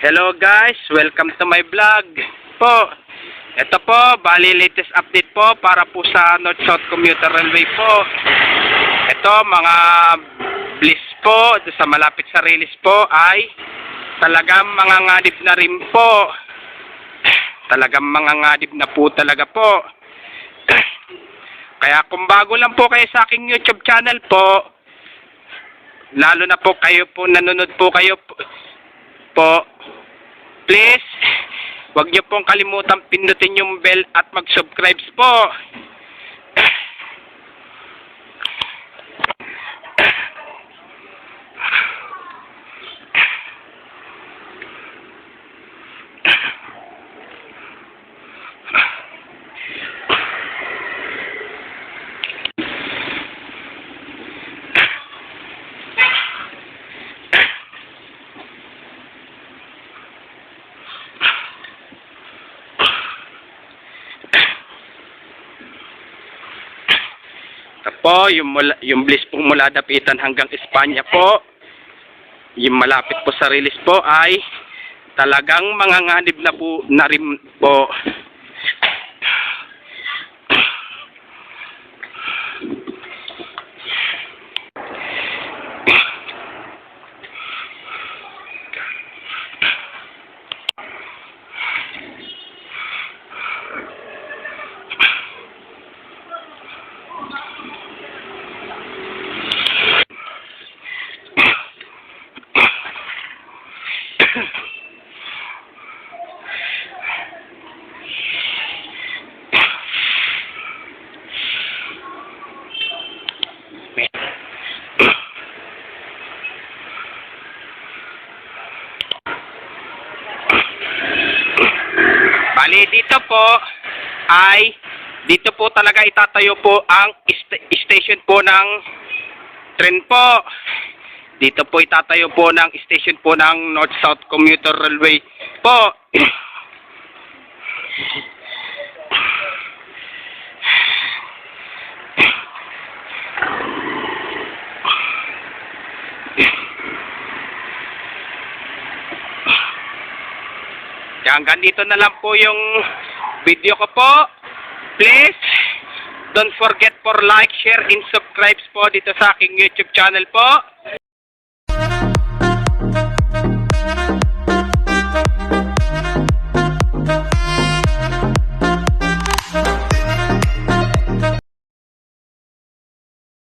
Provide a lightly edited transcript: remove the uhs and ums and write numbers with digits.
Hello guys, welcome to my vlog po. Ito po, bali latest update po para po sa North-South Commuter Railway po. Ito mga bliss po, sa malapit sa release po ay talagang mga ngadib na rin po. Talagang mga ngadib na po talaga po. Kaya kung bago lang po kayo sa aking YouTube channel po, lalo na po kayo po, nanonood po kayo po, please, huwag niyo pong kalimutan pindutin yung bell at mag-subscribe po. Po, yung bliss po mula Dapitan hanggang Espanya po, yung malapit po sa release po ay talagang mga nganib na po na rin po. Bali dito po ay dito po talaga itatayo po ang station po ng tren po. Dito po itatayo po ng station po ng North-South Commuter Railway po. Hanggang dito na lang po yung video ko po. Please, don't forget for like, share, and subscribe po dito sa aking YouTube channel po.